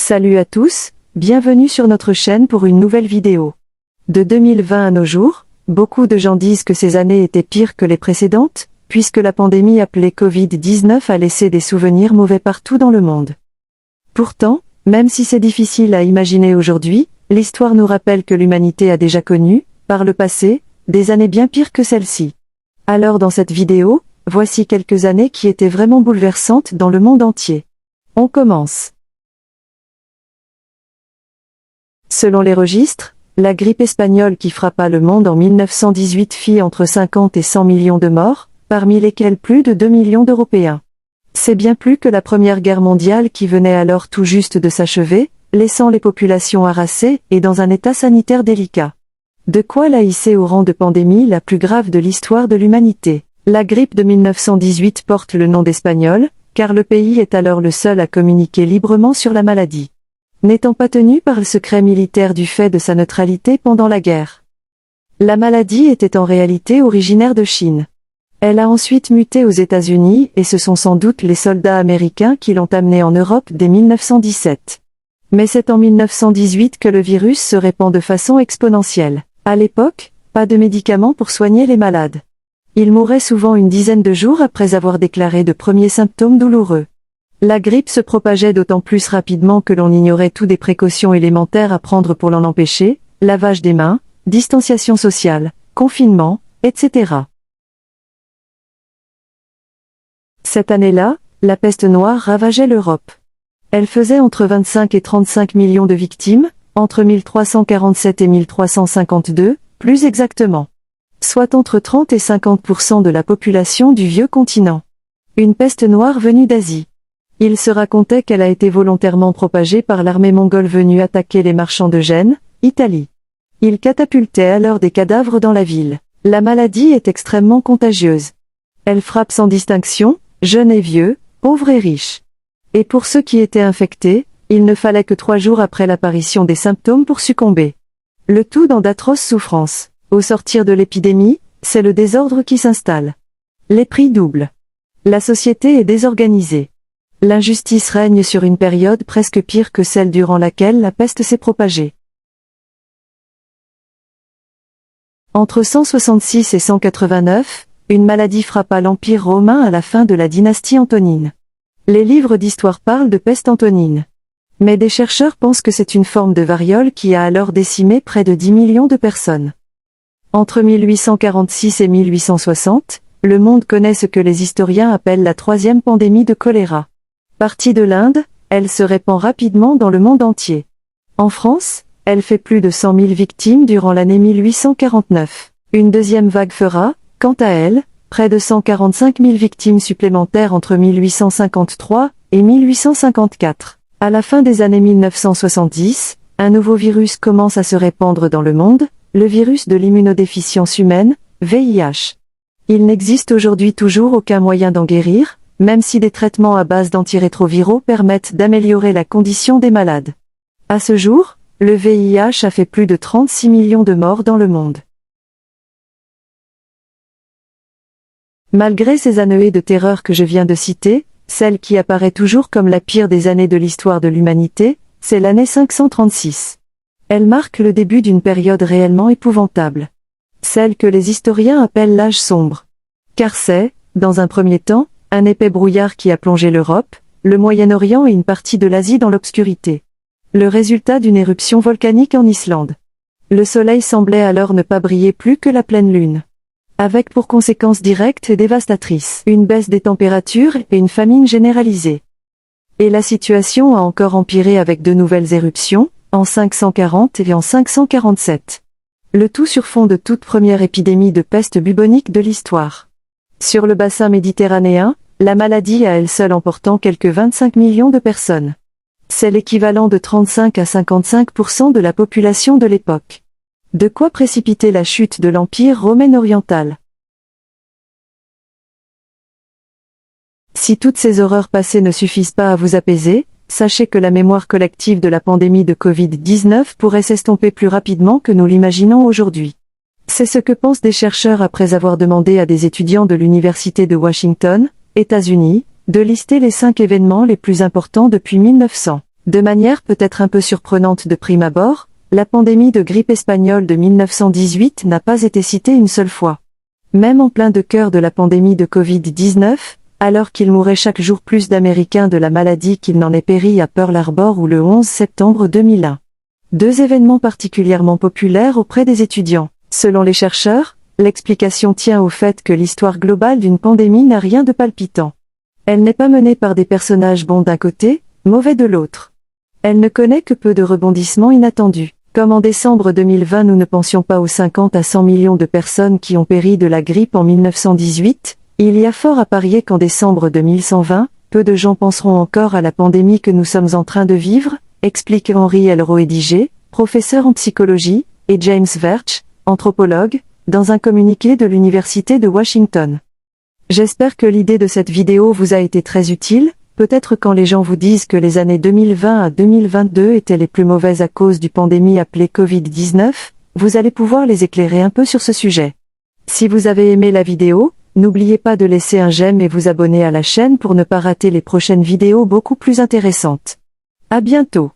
Salut à tous, bienvenue sur notre chaîne pour une nouvelle vidéo. De 2020 à nos jours, beaucoup de gens disent que ces années étaient pires que les précédentes, puisque la pandémie appelée Covid-19 a laissé des souvenirs mauvais partout dans le monde. Pourtant, même si c'est difficile à imaginer aujourd'hui, l'histoire nous rappelle que l'humanité a déjà connu, par le passé, des années bien pires que celle-ci. Alors dans cette vidéo, voici quelques années qui étaient vraiment bouleversantes dans le monde entier. On commence. Selon les registres, la grippe espagnole qui frappa le monde en 1918 fit entre 50 et 100 millions de morts, parmi lesquels plus de 2 millions d'Européens. C'est bien plus que la Première Guerre mondiale qui venait alors tout juste de s'achever, laissant les populations harassées et dans un état sanitaire délicat. De quoi la hisser au rang de pandémie la plus grave de l'histoire de l'humanité. La grippe de 1918 porte le nom d'espagnol, car le pays est alors le seul à communiquer librement sur la maladie, n'étant pas tenu par le secret militaire du fait de sa neutralité pendant la guerre. La maladie était en réalité originaire de Chine. Elle a ensuite muté aux États-Unis et ce sont sans doute les soldats américains qui l'ont amenée en Europe dès 1917. Mais c'est en 1918 que le virus se répand de façon exponentielle. À l'époque, pas de médicaments pour soigner les malades. Ils mouraient souvent une dizaine de jours après avoir déclaré de premiers symptômes douloureux. La grippe se propageait d'autant plus rapidement que l'on ignorait toutes des précautions élémentaires à prendre pour l'en empêcher, lavage des mains, distanciation sociale, confinement, etc. Cette année-là, la peste noire ravageait l'Europe. Elle faisait entre 25 et 35 millions de victimes, entre 1347 et 1352, plus exactement. Soit entre 30 et 50% de la population du vieux continent. Une peste noire venue d'Asie. Il se racontait qu'elle a été volontairement propagée par l'armée mongole venue attaquer les marchands de Gênes, Italie. Ils catapultaient alors des cadavres dans la ville. La maladie est extrêmement contagieuse. Elle frappe sans distinction, jeunes et vieux, pauvres et riches. Et pour ceux qui étaient infectés, il ne fallait que 3 jours après l'apparition des symptômes pour succomber. Le tout dans d'atroces souffrances. Au sortir de l'épidémie, c'est le désordre qui s'installe. Les prix doublent. La société est désorganisée. L'injustice règne sur une période presque pire que celle durant laquelle la peste s'est propagée. Entre 166 et 189, une maladie frappa l'Empire romain à la fin de la dynastie antonine. Les livres d'histoire parlent de peste antonine. Mais des chercheurs pensent que c'est une forme de variole qui a alors décimé près de 10 millions de personnes. Entre 1846 et 1860, le monde connaît ce que les historiens appellent la troisième pandémie de choléra. Partie de l'Inde, elle se répand rapidement dans le monde entier. En France, elle fait plus de 100 000 victimes durant l'année 1849. Une deuxième vague fera, quant à elle, près de 145 000 victimes supplémentaires entre 1853 et 1854. À la fin des années 1970, un nouveau virus commence à se répandre dans le monde, le virus de l'immunodéficience humaine, VIH. Il n'existe aujourd'hui toujours aucun moyen d'en guérir, même si des traitements à base d'antirétroviraux permettent d'améliorer la condition des malades. À ce jour, le VIH a fait plus de 36 millions de morts dans le monde. Malgré ces années de terreur que je viens de citer, celle qui apparaît toujours comme la pire des années de l'histoire de l'humanité, c'est l'année 536. Elle marque le début d'une période réellement épouvantable. Celle que les historiens appellent l'âge sombre. Car c'est, dans un premier temps, un épais brouillard qui a plongé l'Europe, le Moyen-Orient et une partie de l'Asie dans l'obscurité. Le résultat d'une éruption volcanique en Islande. Le soleil semblait alors ne pas briller plus que la pleine lune. Avec pour conséquence directe et dévastatrice une baisse des températures et une famine généralisée. Et la situation a encore empiré avec de nouvelles éruptions, en 540 et en 547. Le tout sur fond de toute première épidémie de peste bubonique de l'histoire. Sur le bassin méditerranéen, la maladie à elle seule emportant quelques 25 millions de personnes. C'est l'équivalent de 35 à 55% de la population de l'époque. De quoi précipiter la chute de l'Empire romain oriental. Si toutes ces horreurs passées ne suffisent pas à vous apaiser, sachez que la mémoire collective de la pandémie de Covid-19 pourrait s'estomper plus rapidement que nous l'imaginons aujourd'hui. C'est ce que pensent des chercheurs après avoir demandé à des étudiants de l'Université de Washington, États-Unis, de lister les 5 événements les plus importants depuis 1900. De manière peut-être un peu surprenante de prime abord, la pandémie de grippe espagnole de 1918 n'a pas été citée une seule fois. Même en plein de cœur de la pandémie de Covid-19, alors qu'il mourait chaque jour plus d'Américains de la maladie qu'il n'en est péri à Pearl Harbor ou le 11 septembre 2001. Deux événements particulièrement populaires auprès des étudiants. Selon les chercheurs, l'explication tient au fait que l'histoire globale d'une pandémie n'a rien de palpitant. Elle n'est pas menée par des personnages bons d'un côté, mauvais de l'autre. Elle ne connaît que peu de rebondissements inattendus. Comme en décembre 2020 nous ne pensions pas aux 50 à 100 millions de personnes qui ont péri de la grippe en 1918, il y a fort à parier qu'en décembre 2120, peu de gens penseront encore à la pandémie que nous sommes en train de vivre, explique Henri Elroediger, professeur en psychologie, et James Verch, anthropologue, dans un communiqué de l'Université de Washington. J'espère que l'idée de cette vidéo vous a été très utile. Peut-être quand les gens vous disent que les années 2020 à 2022 étaient les plus mauvaises à cause du pandémie appelée Covid-19, vous allez pouvoir les éclairer un peu sur ce sujet. Si vous avez aimé la vidéo, n'oubliez pas de laisser un j'aime et vous abonner à la chaîne pour ne pas rater les prochaines vidéos beaucoup plus intéressantes. À bientôt.